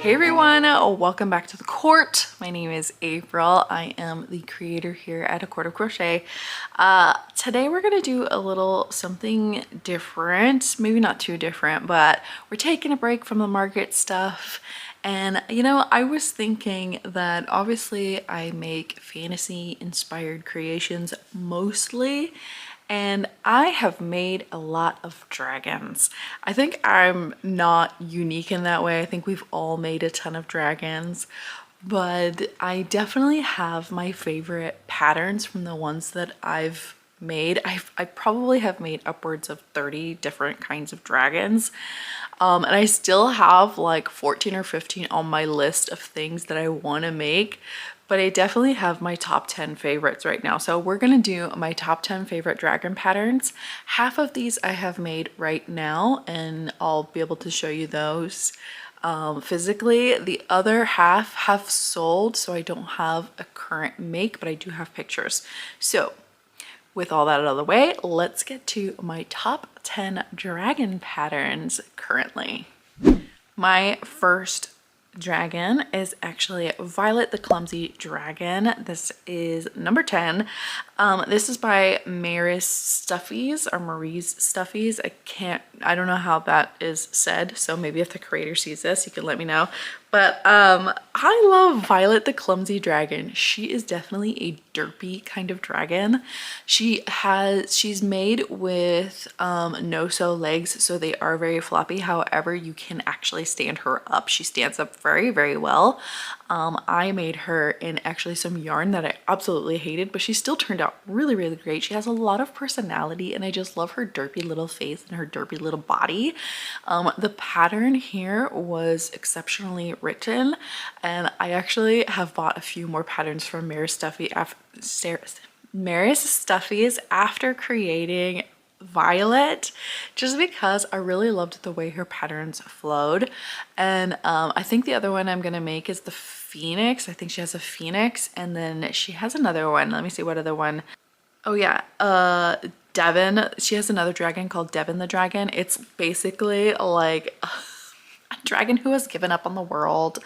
Hey everyone, welcome back to the court. My name is April. I am the creator here at A Court of Crochet. Today we're gonna do a little something different, maybe not too different, but we're taking a break from the market stuff. And you know, I was thinking that obviously I make fantasy inspired creations mostly, and I have made a lot of dragons. I think I'm not unique in that way. I think we've all made a ton of dragons, but I definitely have my favorite patterns from the ones that I've made. I probably have made upwards of 30 different kinds of dragons. And I still have like 14 or 15 on my list of things that I want to make, but I definitely have my top 10 favorites right now. So we're gonna do my top 10 favorite dragon patterns. Half of these I have made right now, and I'll be able to show you those physically. The other half have sold, so I don't have a current make, but I do have pictures. So with all that out of the way, let's get to my top 10 dragon patterns currently. My first dragon is actually Violet the Clumsy Dragon. This is number 10. This is by Marie's Stuffies or Marie's Stuffies. I don't know how that is said, so maybe if the creator sees this, you can let me know. But I love Violet the Clumsy Dragon. She is definitely a derpy kind of dragon. She's made with no-sew legs, so they are very floppy. However, you can actually stand her up. She stands up very, very well. I made her in actually some yarn that I absolutely hated, but she still turned out really, really great. She has a lot of personality, and I just love her derpy little face and her derpy little body. The pattern here was exceptionally written, and I actually have bought a few more patterns from Marie's Stuffies after creating Violet, just because I really loved the way her patterns flowed. And I think the other one I'm gonna make is the Phoenix. I think she has a Phoenix, and then she has another one. Let me see what other one. Oh yeah, Devon. She has another dragon called Devon the Dragon. It's basically like a dragon who has given up on the world,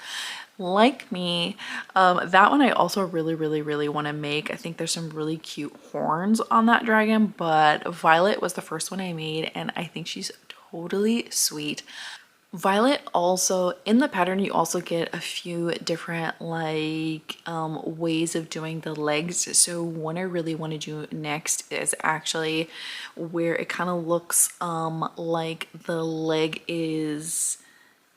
like me. That one I also really want to make. I think there's some really cute horns on that dragon, but Violet was the first one I made, and I think she's totally sweet. Violet also, in the pattern, you also get a few different like ways of doing the legs. So one I really want to do next is actually where it kind of looks like the leg is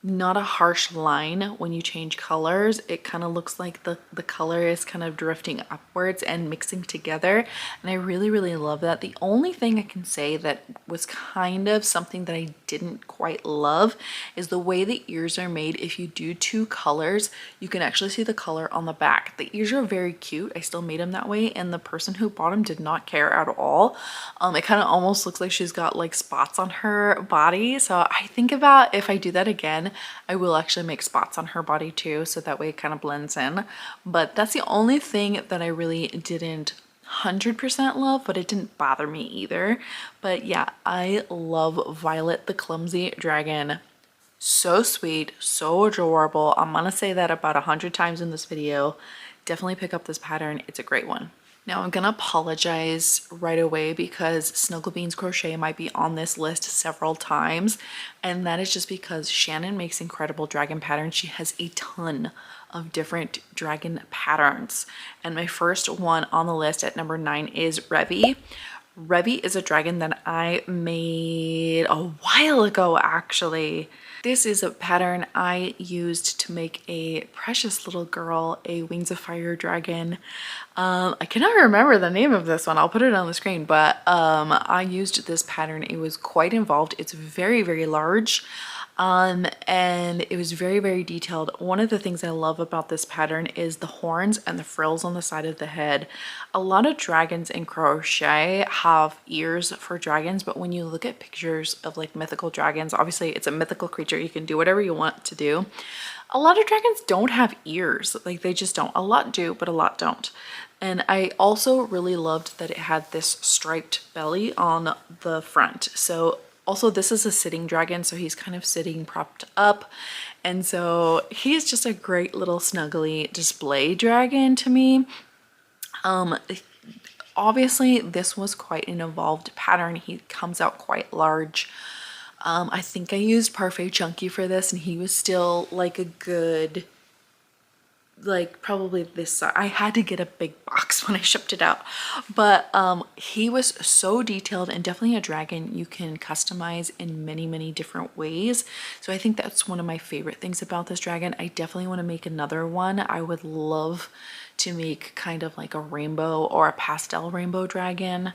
not a harsh line when you change colors. It kind of looks like the color is kind of drifting upwards and mixing together, and I really love that. The only thing I can say that was kind of something that I didn't quite love is the way the ears are made. If you do two colors, you can actually see the color on the back. The ears are very cute. I still made them that way, and the person who bought them did not care at all. It kind of almost looks like she's got like spots on her body, so I think about if I do that again, I will actually make spots on her body too, so that way it kind of blends in. But that's the only thing that I really didn't 100% love, but it didn't bother me either. But yeah, I love Violet the Clumsy Dragon. So sweet, so adorable. I'm gonna say that about 100 times in this video. Definitely pick up this pattern. It's a great one. Now I'm gonna apologize right away because snugglebeanscrochet might be on this list several times, and that is just because Shannon makes incredible dragon patterns. She has a ton of different dragon patterns, and my first one on the list at number 9 is Revie. Revie is a dragon that I made a while ago actually. This is a pattern I used to make a precious little girl, a Wings of Fire dragon. I cannot remember the name of this one. I'll put it on the screen, but I used this pattern. It was quite involved. It's very large. And it was very detailed. One of the things I love about this pattern is the horns and the frills on the side of the head. A lot of dragons in crochet have ears for dragons, but when you look at pictures of like mythical dragons, obviously it's a mythical creature, you can do whatever you want to do. A lot of dragons don't have ears, like they just don't. A lot do, but a lot don't. And I also really loved that it had this striped belly on the front. So Also, this is a sitting dragon, so he's kind of sitting propped up. And so he's just a great little snuggly display dragon to me. Obviously, this was quite an evolved pattern. He comes out quite large. I think I used Parfait Chunky for this, and he was still like a good, like probably this size. I had to get a big box when I shipped it out, but he was so detailed and definitely a dragon you can customize in many different ways. So I think that's one of my favorite things about this dragon. I definitely want to make another one. I would love to make kind of like a rainbow or a pastel rainbow dragon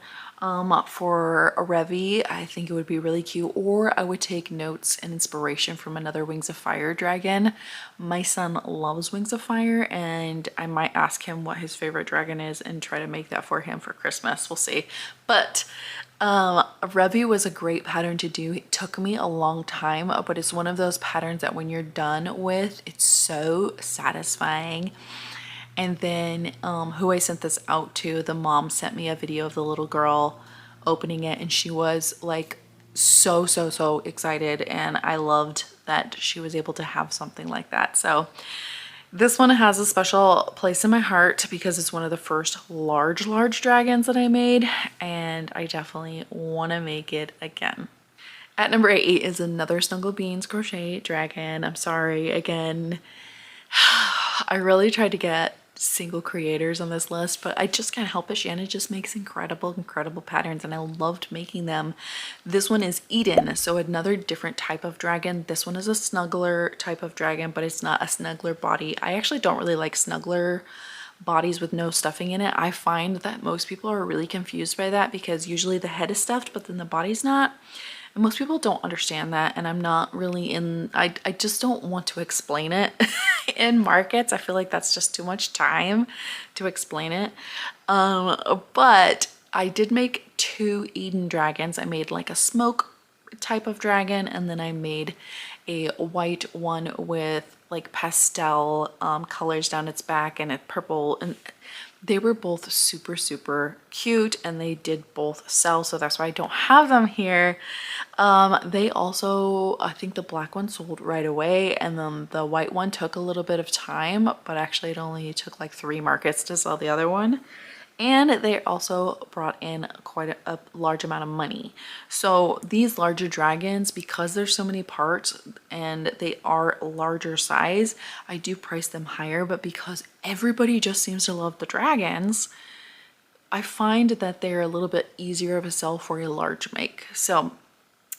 for a Revie. I think it would be really cute. Or I would take notes and inspiration from another Wings of Fire dragon. My son loves Wings of Fire, and I might ask him what his favorite dragon is and try to make that for him for Christmas. We'll see. But Revie was a great pattern to do. It took me a long time, but it's one of those patterns that when you're done with, it's so satisfying. And then who I sent this out to, the mom sent me a video of the little girl opening it, and she was like so excited, and I loved that she was able to have something like that. So this one has a special place in my heart because it's one of the first large dragons that I made, and I definitely want to make it again. At number 8 is another snugglebeanscrochet dragon. I'm sorry again. I really tried to get single creators on this list, but I just can't help it. Shannon just makes incredible patterns, and I loved making them. This one is Eden, so another different type of dragon. This one is a snuggler type of dragon, but it's not a snuggler body. I actually don't really like snuggler bodies with no stuffing in it. I find that most people are really confused by that because usually the head is stuffed, but then the body's not. And most people don't understand that, and I'm not really I just don't want to explain it in markets. I feel like that's just too much time to explain it. But I did make 2 Eden dragons. I made like a smoke type of dragon, and then I made a white one with like pastel colors down its back and a purple, and they were both super cute, and they did both sell, so that's why I don't have them here. They also, I think the black one sold right away, and then the white one took a little bit of time, but actually it only took like 3 markets to sell the other one. And they also brought in quite a large amount of money. So these larger dragons, because there's so many parts and they are larger size, I do price them higher, but because everybody just seems to love the dragons, I find that they're a little bit easier of a sell for a large make. So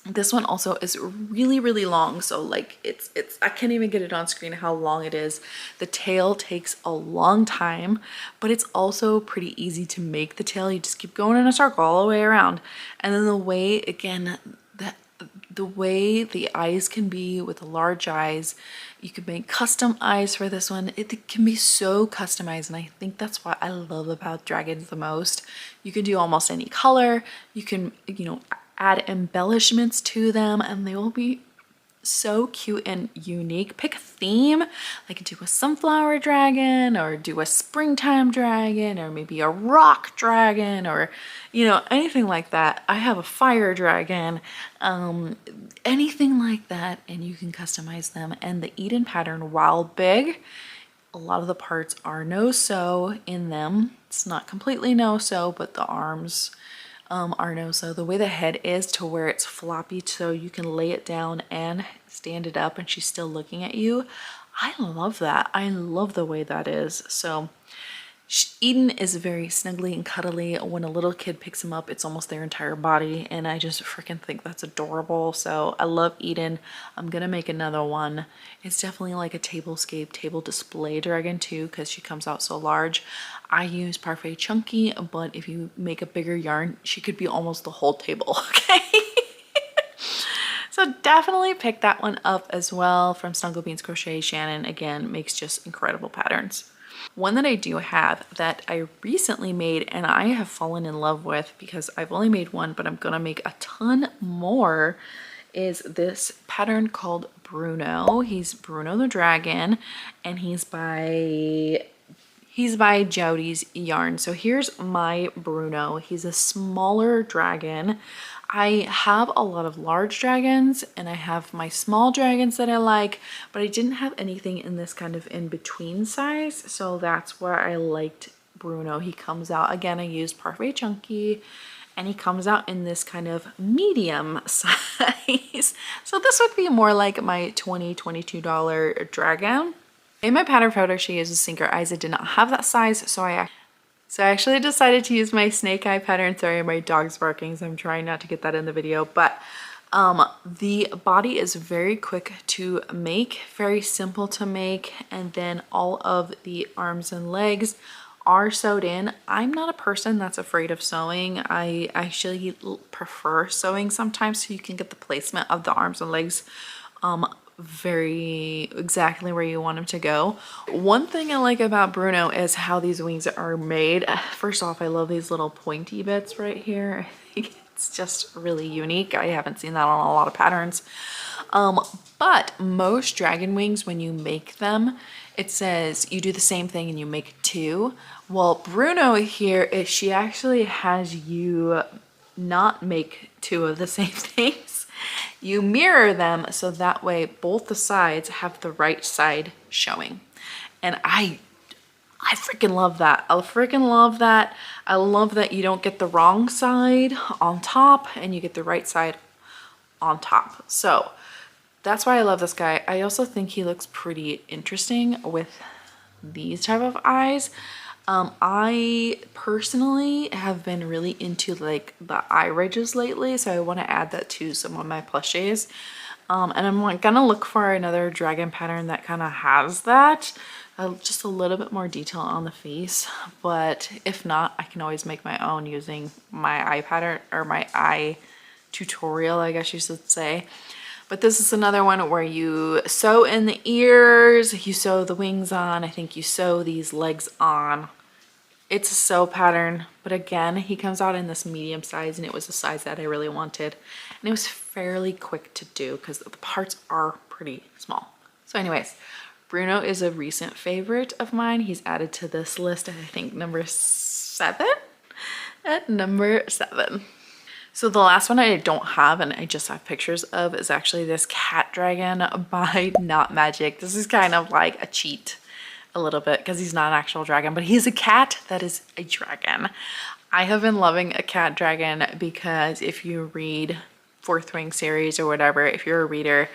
this one also is really long, so like it's I can't even get it on screen how long it is. The tail takes a long time, but it's also pretty easy to make the tail. You just keep going in a circle all the way around, and then the way, again, the way the eyes can be with the large eyes, you could make custom eyes for this one. It can be so customized, and I think that's what I love about dragons the most. You can do almost any color. You can, you know, add embellishments to them, and they will be so cute and unique. Pick a theme, like do a sunflower dragon, or do a springtime dragon, or maybe a rock dragon, or you know, anything like that. I have a fire dragon, anything like that, and you can customize them. And the Eden pattern, while big, a lot of the parts are no-sew in them. It's not completely no-sew, but the arms are no-sew. The way the head is to where it's floppy, so you can lay it down and stand it up and she's still looking at you. I love that. I love the way that is. So Eden is very snuggly and cuddly. When a little kid picks him up, it's almost their entire body, and I just freaking think that's adorable. So I love Eden. I'm gonna make another one. It's definitely like a tablescape, table display dragon too, because she comes out so large. I use Parfait Chunky, but if you make a bigger yarn, she could be almost the whole table, okay? So definitely pick that one up as well from Snugglebeanscrochet. Shannon, again, makes just incredible patterns. One that I do have that I recently made and I have fallen in love with, because I've only made one, but I'm gonna make a ton more, is this pattern called Bruno. He's Bruno the Dragon, and he's by Jodiesyarn. So here's my Bruno. He's a smaller dragon. I have a lot of large dragons and I have my small dragons that I like, but I didn't have anything in this kind of in-between size. So that's where I liked Bruno. He comes out, again, I used Parfait Chunky, and he comes out in this kind of medium size. So this would be more like my $22 dragon. In my pattern photo, she uses sinker eyes. I did not have that size, so I actually decided to use my snake eye pattern. Sorry, my dog's barking, so I'm trying not to get that in the video. But the body is very quick to make, very simple to make, and then all of the arms and legs are sewed in. I'm not a person that's afraid of sewing. I actually prefer sewing sometimes so you can get the placement of the arms and legs very exactly where you want them to go. One thing I like about Bruno is how these wings are made. First off, I love these little pointy bits right here. I think it's just really unique. I haven't seen that on a lot of patterns. But most dragon wings, when you make them, it says you do the same thing and you make two. Well, Bruno here, she actually has you not make two of the same things. You mirror them so that way both the sides have the right side showing. And I freaking love that. I freaking love that. I love that you don't get the wrong side on top and you get the right side on top. So that's why I love this guy. I also think he looks pretty interesting with these type of eyes. I personally have been really into like the eye ridges lately, so I want to add that to some of my plushies. And I'm gonna look for another dragon pattern that kind of has that. Just a little bit more detail on the face, but if not, I can always make my own using my eye pattern or my eye tutorial, I guess you should say. But this is another one where you sew in the ears, you sew the wings on, I think you sew these legs on. It's a sew pattern, but again, he comes out in this medium size and it was a size that I really wanted. And it was fairly quick to do because the parts are pretty small. So anyways, Bruno is a recent favorite of mine. He's added to this list at I think number 7? At number 7. So the last one I don't have and I just have pictures of is actually this cat dragon by Knottmagic. This is kind of like a cheat a little bit because he's not an actual dragon, but he's a cat that is a dragon. I have been loving a cat dragon because if you read Fourth Wing series or whatever, if you're a reader,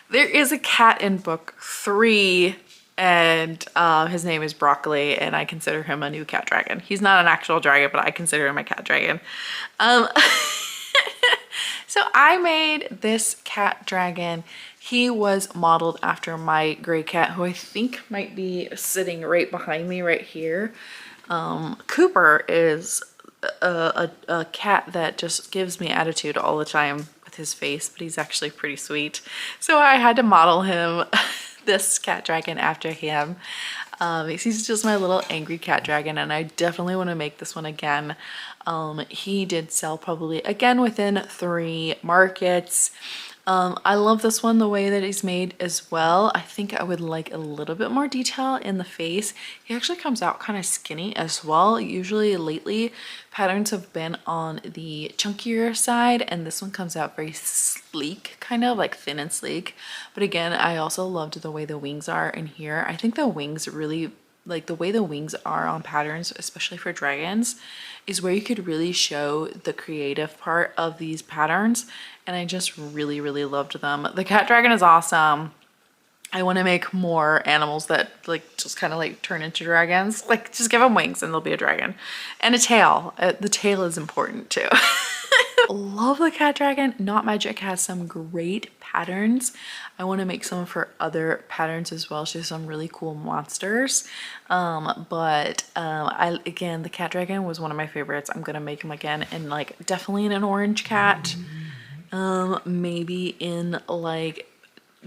there is a cat in book 3 and his name is Broccoli and I consider him a new cat dragon. He's not an actual dragon, but I consider him a cat dragon. So I made this cat dragon. He was modeled after my gray cat, who I think might be sitting right behind me right here. Cooper is a cat that just gives me attitude all the time with his face, but he's actually pretty sweet. So I had to model him, this cat dragon, after him. He's just my little angry cat dragon and I definitely want to make this one again. He did sell probably again within 3 markets. I love this one the way that he's made as well. I think I would like a little bit more detail in the face. He actually comes out kind of skinny as well. Usually lately patterns have been on the chunkier side and this one comes out very sleek, kind of like thin and sleek. But again, I also loved the way the wings are in here. I think the wings really, like the way the wings are on patterns, especially for dragons, is where you could really show the creative part of these patterns. And I just really, really loved them. The cat dragon is awesome. I want to make more animals that like just kind of like turn into dragons. Like just give them wings and they'll be a dragon. And a tail. The tail is important too. Love the cat dragon. Knottmagic has some great patterns. I want to make some for other patterns as well. She has some really cool monsters. Again, the cat dragon was one of my favorites. I'm gonna make him again in like definitely in an orange cat. Maybe in like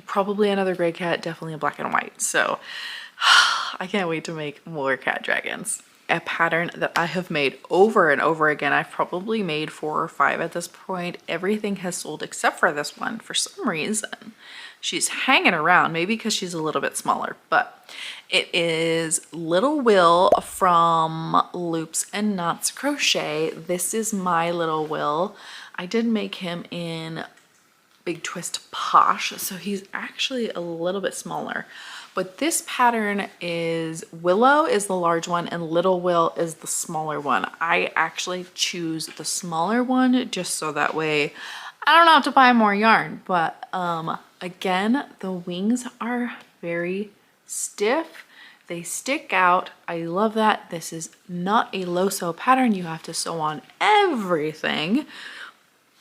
probably another gray cat, definitely a black and white. So I can't wait to make more cat dragons. a pattern that I have made over and over again. I've probably made 4 or 5 at this point. Everything has sold except for this one for some reason. She's hanging around, maybe because she's a little bit smaller, but it is Little Will from Loops and Knots Crochet. This is my Little Will. I did make him in Big Twist Posh, so he's actually a little bit smaller. But this pattern is Willow is the large one and Little Will is the smaller one. I actually choose the smaller one just so that way I don't have to buy more yarn. But again, the wings are very stiff. They stick out. I love that. This is not a low sew pattern. You have to sew on everything,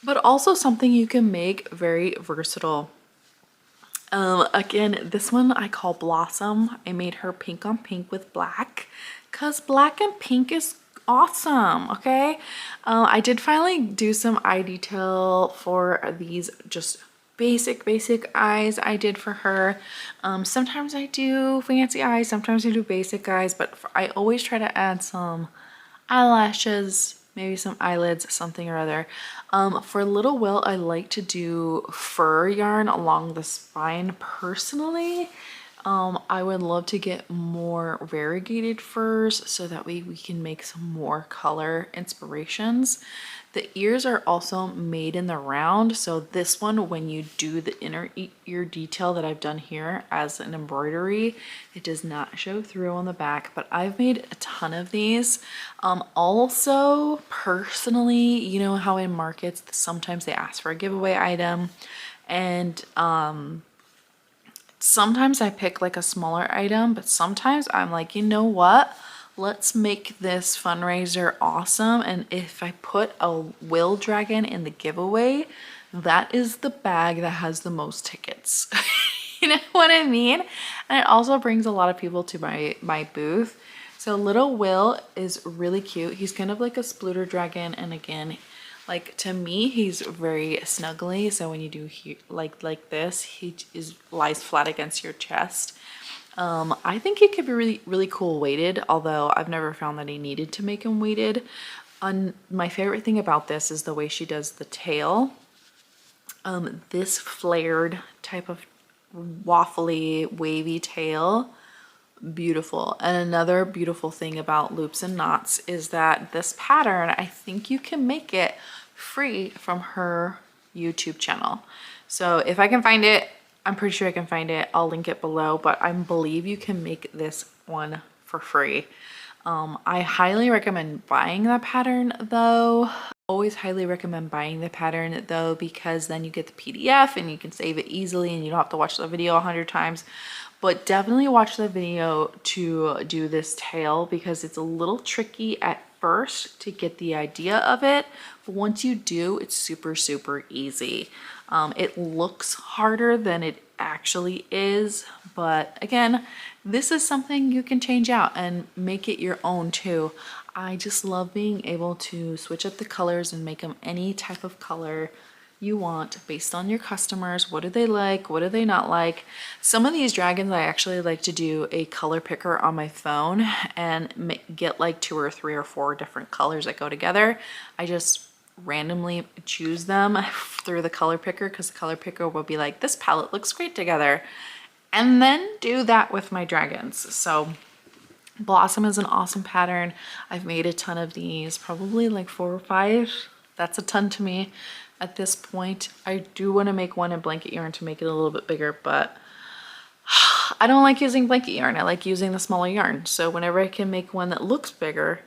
but also something you can make very versatile. Again, this one I call Blossom. I made her pink on pink with black because black and pink is awesome. Okay. I did finally do some eye detail for these just basic eyes I did for her. Sometimes I do fancy eyes, sometimes I do basic eyes, but I always try to add some eyelashes, maybe some eyelids, something or other. For Little Will, I like to do fur yarn along the spine personally. I would love to get more variegated furs so that way we can make some more color inspirations. The ears are also made in the round, so this one, when you do the inner ear detail that I've done here as an embroidery, it does not show through on the back, but I've made a ton of these. Also, personally, you know how in markets sometimes they ask for a giveaway item, and sometimes I pick like a smaller item, but sometimes I'm like, you know what? Let's make this fundraiser awesome. And if I put a Will Dragon in the giveaway, that is the bag that has the most tickets. You know what I mean? And it also brings a lot of people to my booth. So Little Will is really cute. He's kind of like a splooter dragon. And again, like to me, he's very snuggly. So when you do like this, he lies flat against your chest. I think he could be really cool weighted, although I've never found that he needed to make him weighted. My favorite thing about this is the way she does the tail. This flared type of waffly, wavy tail, beautiful. And another beautiful thing about Loops and Knots is that this pattern, I think you can make it free from her YouTube channel. So if I can find it, I'm pretty sure I can find it. I'll link it below, but I believe you can make this one for free. I highly recommend buying that pattern though. Always highly recommend buying the pattern though, because then you get the PDF and you can save it easily and you don't have to watch the video 100 times. But definitely watch the video to do this tail because it's a little tricky at first to get the idea of it. But once you do, it's super easy. It looks harder than it actually is, but again, this is something you can change out and make it your own too. I just love being able to switch up the colors and make them any type of color you want based on your customers. What do they like? What do they not like? Some of these dragons I actually like to do a color picker on my phone and get like 2 or 3 or 4 different colors that go together. I just randomly choose them through the color picker because the color picker will be like, this palette looks great together, and then do that with my dragons. So Blossom is an awesome pattern. I've made a ton of these, probably like 4 or 5. That's a ton to me at this point. I do want to make one in blanket yarn to make it a little bit bigger, but I don't like using blanket yarn. I like using the smaller yarn. So whenever I can make one that looks bigger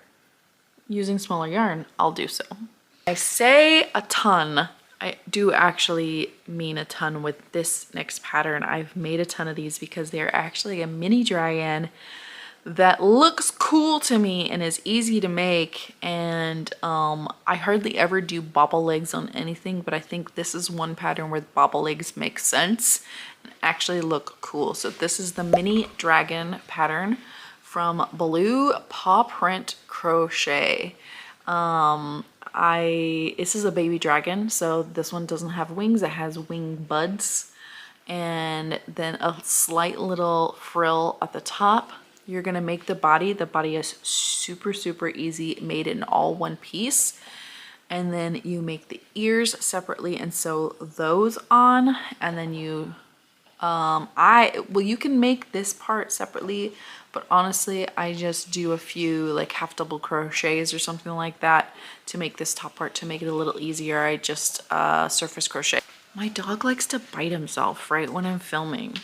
using smaller yarn, I'll do so. I say a ton. I do actually mean a ton with this next pattern. I've made a ton of these because they're actually a mini dragon that looks cool to me and is easy to make. And I hardly ever do bobble legs on anything, but I think this is one pattern where the bobble legs make sense and actually look cool. So this is the mini dragon pattern from Bluepawprint Crochet. This is a baby dragon, so this one doesn't have wings, it has wing buds and then a slight little frill at the top you're gonna make the body. The body is super, super easy, made in all one piece. And then you make the ears separately and sew those on. And then you, you can make this part separately, but honestly, I just do a few like half double crochets or something like that to make this top part, to make it a little easier. I just surface crochet. My dog likes to bite himself right when I'm filming.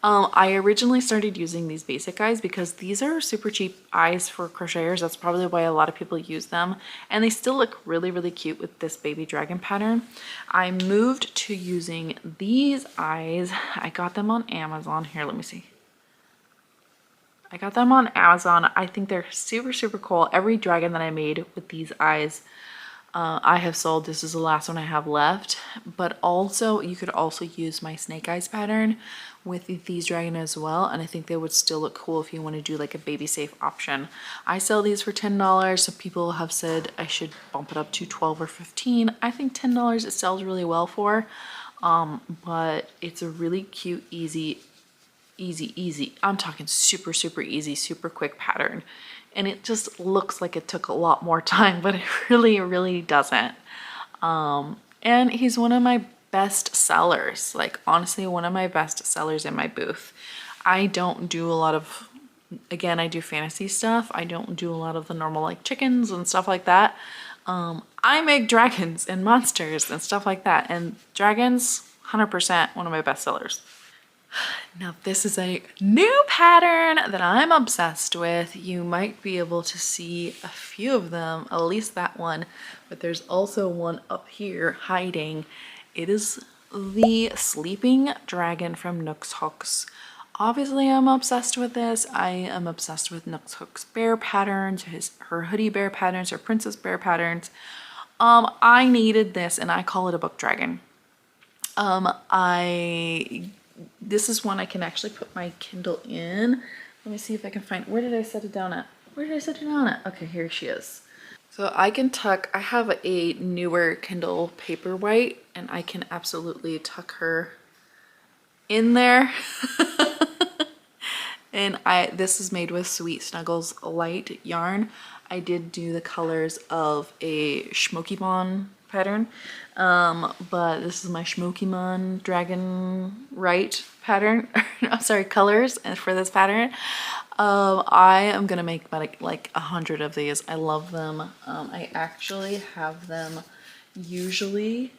I originally started using these basic eyes because these are super cheap eyes for crocheters. That's probably why a lot of people use them. And they still look really, really cute with this baby dragon pattern. I moved to using these eyes. I got them on Amazon. Here, let me see. I got them on Amazon. I think they're super, super cool. Every dragon that I made with these eyes, I have sold. This is the last one I have left. But also, you could also use my snake eyes pattern with these dragon as well, and I think they would still look cool if you want to do like a baby safe option. I sell these for $10. Some people have said I should bump it up to 12 or 15. I think $10 it sells really well for, but it's a really cute, easy, I'm talking super, super easy, super quick pattern. And it just looks like it took a lot more time, but it really, really doesn't. And he's one of my best sellers, like honestly, one of my best sellers in my booth. I don't do a lot of, again, I do fantasy stuff. I don't do a lot of the normal like chickens and stuff like that. I make dragons and monsters and stuff like that. And dragons, 100% one of my best sellers. Now this is a new pattern that I'm obsessed with. You might be able to see a few of them, at least that one, but there's also one up here hiding. It is the sleeping dragon from Nookshooks. Obviously I'm obsessed with this. I am obsessed with Nookshooks bear patterns, her hoodie bear patterns, her princess bear patterns. I needed this and I call it a book dragon. This is one I can actually put my Kindle in. Let me see if I can find, where did I set it down at? Where did I set it down at? Okay, here she is. So I can tuck, I have a newer Kindle Paperwhite and I can absolutely tuck her in there. And this is made with Sweet Snuggles light yarn. I did do the colors of a Schmokimon pattern, but this is my Schmokimon dragon right pattern. I'm sorry, colors for this pattern. I am gonna make about like 100 of these. I love them. I actually have them usually,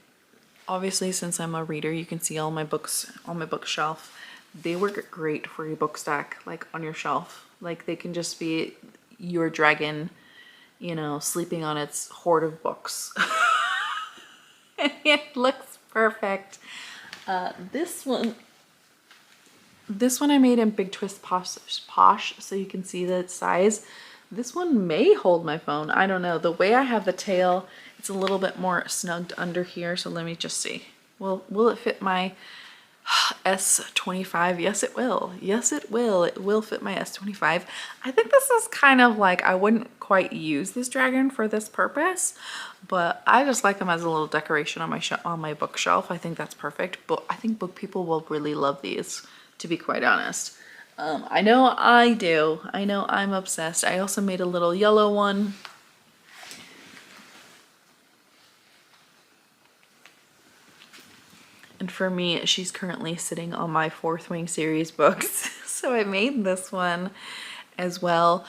obviously since I'm a reader, you can see all my books on my bookshelf. They work great for your book stack, like on your shelf. Like they can just be your dragon, you know, sleeping on its hoard of books. It looks perfect. This one I made in Big Twist Posh, so you can see the size. This one may hold my phone. I don't know. The way I have the tail, it's a little bit more snugged under here. So let me just see. Will it fit my S25? Yes, it will. Yes, it will. It will fit my S25. I think this is kind of like, I wouldn't quite use this dragon for this purpose, but I just like them as a little decoration on my bookshelf. I think that's perfect. But I think book people will really love these, to be quite honest. I know I do. I know I'm obsessed. I also made a little yellow one. And for me, she's currently sitting on my Fourth Wing series books. So I made this one as well.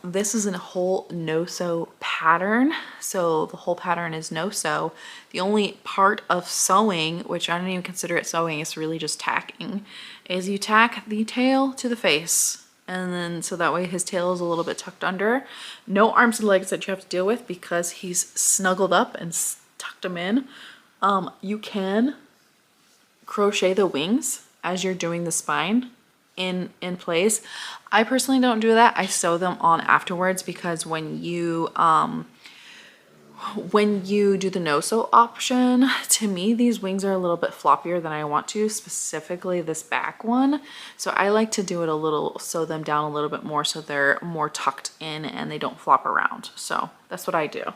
This is a whole no-sew pattern. So the whole pattern is no-sew. The only part of sewing, which I don't even consider it sewing, it's really just tacking, is you tack the tail to the face. And then so that way his tail is a little bit tucked under. No arms and legs that you have to deal with because he's snuggled up and tucked them in. You can crochet the wings as you're doing the spine in place. I personally don't do that. I sew them on afterwards because when you do the no-sew option, to me these wings are a little bit floppier than I want to, specifically this back one. So I like to do it a little, sew them down a little bit more so they're more tucked in and they don't flop around. So that's what I do.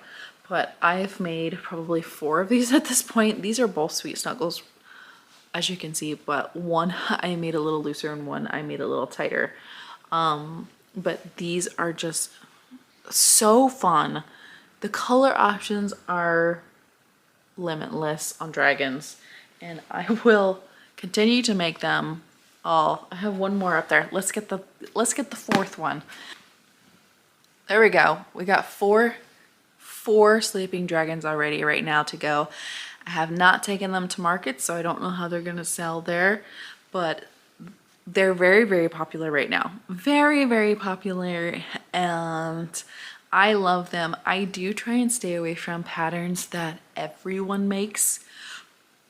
But I've made probably 4 of these at this point. These are both Sweet Snuggles, as you can see, but one I made a little looser and one I made a little tighter. But these are just so fun. The color options are limitless on dragons, and I will continue to make them all. I have one more up there. Let's get the fourth one. There we go. We got four sleeping dragons already right now to go. I have not taken them to market, so I don't know how they're gonna sell there, but they're very, very popular right now. Very, very popular, and I love them. I do try and stay away from patterns that everyone makes,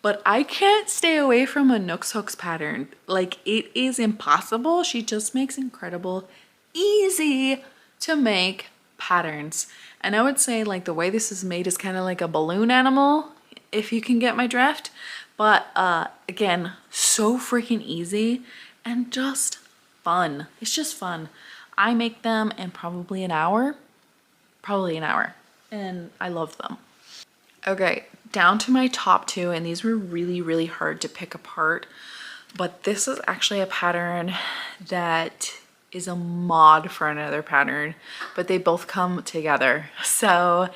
but I can't stay away from a nookshooks pattern. Like, it is impossible. She just makes incredible, easy to make patterns. And I would say, like, the way this is made is kind of like a balloon animal, if you can get my drift. But again, so freaking easy and just fun. It's just fun. I make them in probably an hour, and I love them. Okay, down to my top two, and these were really, really hard to pick apart, but this is actually a pattern that is a mod for another pattern, but they both come together. So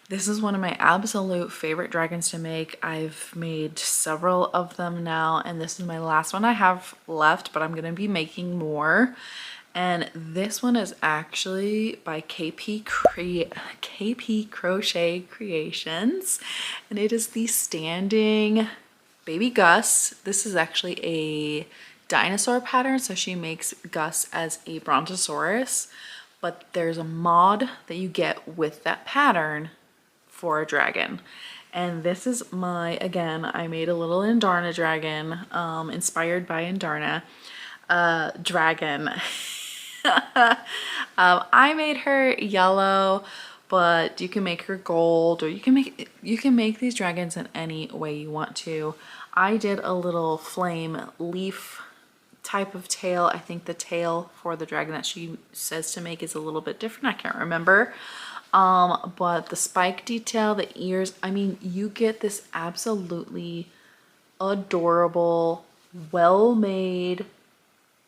this is one of my absolute favorite dragons to make. I've made several of them now, and this is my last one I have left, but I'm gonna be making more. And this one is actually by KP Crochet Creations, and it is the standing baby Gus. This is actually a dinosaur pattern, so she makes Gus as a brontosaurus, but there's a mod that you get with that pattern for a dragon. And this is my, again, I made a little Indarna dragon, inspired by Indarna dragon. I made her yellow, but you can make her gold, or you can make these dragons in any way you want to. I did a little flame leaf type of tail. I think the tail for the dragon that she says to make is a little bit different. I can't remember. But the spike detail, the ears, I mean, you get this absolutely adorable, well-made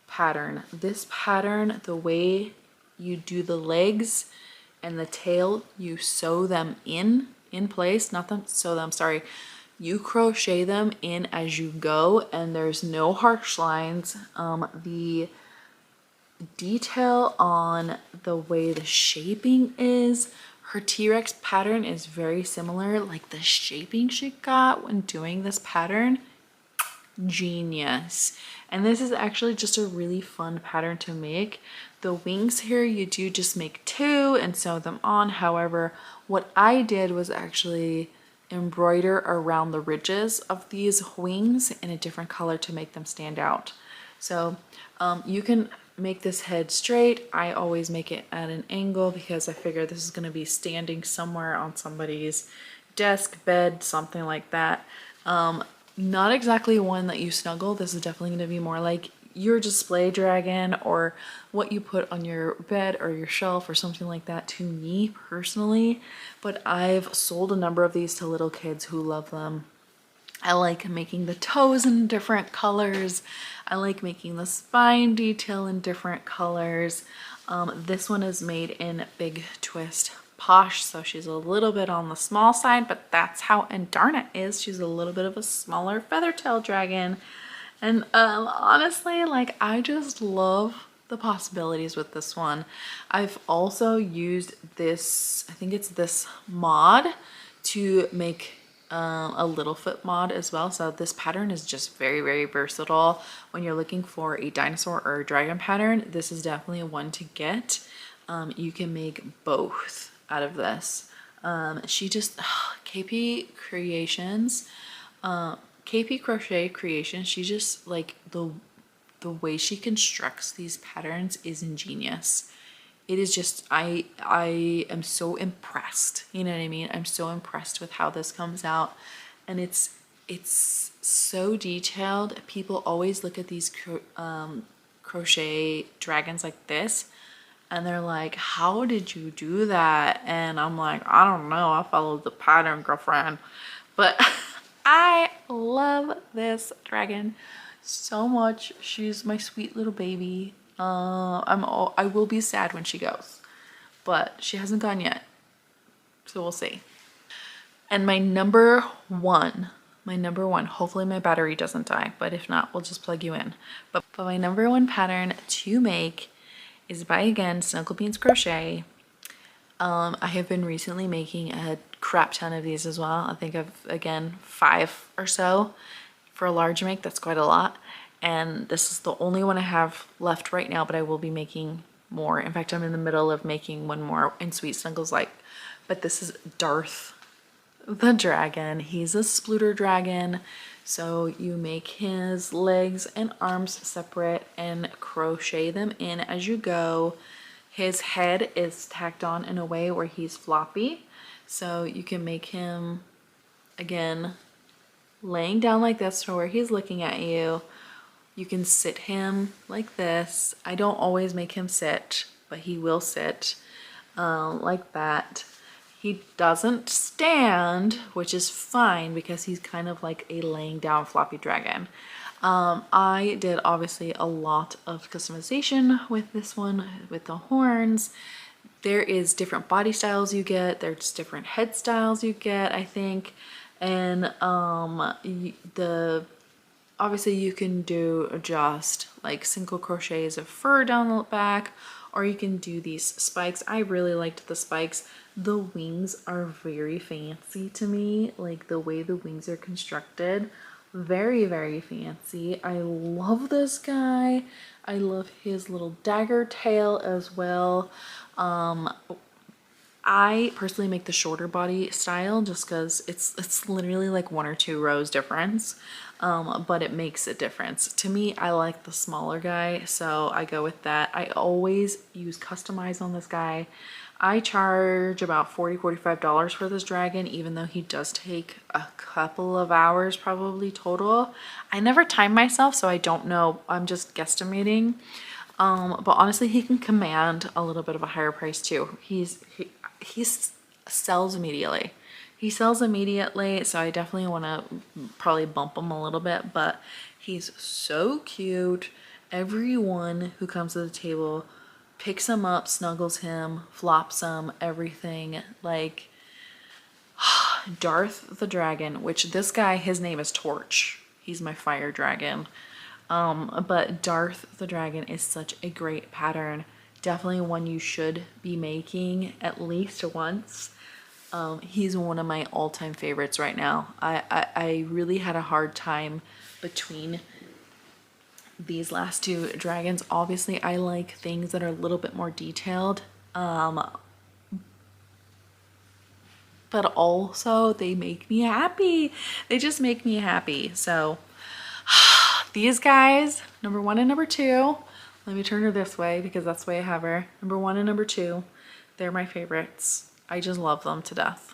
pattern. This pattern, the way you do the legs and the tail, you sew them in place, not them sew them, sorry. You crochet them in as you go, and there's no harsh lines. The detail on the way the shaping is, her T-Rex pattern is very similar. Like, the shaping she got when doing this pattern, genius. And this is actually just a really fun pattern to make. The wings here, you do just make two and sew them on. However, what I did was actually embroider around the ridges of these wings in a different color to make them stand out. So you can make this head straight. I always make it at an angle because I figure this is going to be standing somewhere on somebody's desk, bed, something like that. Not exactly one that you snuggle. This is definitely going to be more like your display dragon, or what you put on your bed or your shelf or something like that, to me personally. But I've sold a number of these to little kids who love them. I like making the toes in different colors. I like making the spine detail in different colors. This one is made in Big Twist Posh, so she's a little bit on the small side, but that's how Indarna is. She's a little bit of a smaller feathertail dragon. And honestly, like, I just love the possibilities with this one. I've also used this, I think it's this mod, to make a Littlefoot mod as well. So this pattern is just very, very versatile. When you're looking for a dinosaur or a dragon pattern, this is definitely one to get. You can make both out of this. She just, KP Creations, KP Crochet Creations, she just, like, the way she constructs these patterns is ingenious. It is just, I am so impressed, you know what I mean? I'm so impressed with how this comes out, and it's so detailed. People always look at these crochet dragons like this, and they're like, how did you do that? And I'm like, I don't know, I followed the pattern, girlfriend. But I love this dragon so much. She's my sweet little baby. I will be sad when she goes, but she hasn't gone yet, so we'll see. And my number one, hopefully my battery doesn't die, but if not, we'll just plug you in. But my number one pattern to make is by, again, Snuggle Beans Crochet. I have been recently making a crap ton of these as well. I think I've, again, 5 or so. For a large make, that's quite a lot. And this is the only one I have left right now, but I will be making more. In fact, I'm in the middle of making one more in Sweet Snuggles like. But this is Darth the dragon. He's a splooter dragon. So you make his legs and arms separate and crochet them in as you go. His head is tacked on in a way where he's floppy. So you can make him, again, laying down like this for where he's looking at you. You can sit him like this. I don't always make him sit, but he will sit like that. He doesn't stand, which is fine because he's kind of like a laying down floppy dragon. I did obviously a lot of customization with this one, with the horns. There is different body styles you get. There's different head styles you get, I think. And obviously you can do just like single crochets of fur down the back, or you can do these spikes. I really liked the spikes. The wings are very fancy to me, like the way the wings are constructed. Very, very fancy. I love this guy. I love his little dagger tail as well. I personally make the shorter body style just because it's literally like 1 or 2 rows difference, but it makes a difference. To me, I like the smaller guy, so I go with that. I always use customize on this guy. I charge about $40–45 for this dragon, even though he does take a couple of hours probably total. I never time myself, so I don't know. I'm just guesstimating. But honestly, he can command a little bit of a higher price too. He sells immediately. He sells immediately, so I definitely want to probably bump him a little bit, but he's so cute. Everyone who comes to the table picks him up, snuggles him, flops him, everything. Like Darth the dragon, which this guy, his name is Torch. He's my fire dragon. But Darth the dragon is such a great pattern. Definitely one you should be making at least once. He's one of my all-time favorites right now. I really had a hard time between these last 2 dragons. Obviously, I like things that are a little bit more detailed. But also they make me happy. They just make me happy. So these guys, number 1 and number 2, let me turn her this way because that's the way I have her. Number 1 and number 2, they're my favorites. I just love them to death.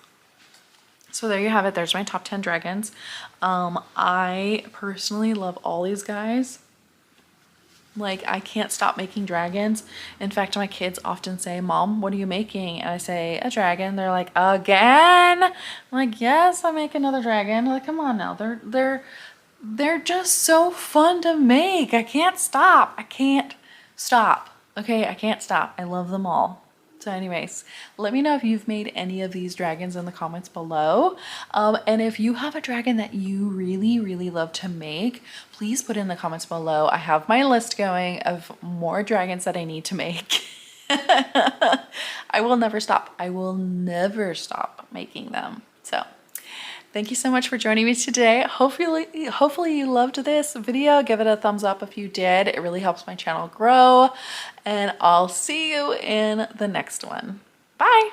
So there you have it. There's my top 10 dragons. I personally love all these guys. Like, I can't stop making dragons. In fact, my kids often say, "Mom, what are you making?" And I say, "A dragon." They're like, "Again?" I'm like, "Yes, I make another dragon." They're like, "Come on now. They're just so fun to make. I can't stop. I can't stop. Okay, I can't stop. I love them all." So anyways, let me know if you've made any of these dragons in the comments below. And if you have a dragon that you really, really love to make, please put in the comments below. I have my list going of more dragons that I need to make. I will never stop. I will never stop making them. So thank you so much for joining me today. Hopefully you loved this video. Give it a thumbs up if you did. It really helps my channel grow. And I'll see you in the next one. Bye.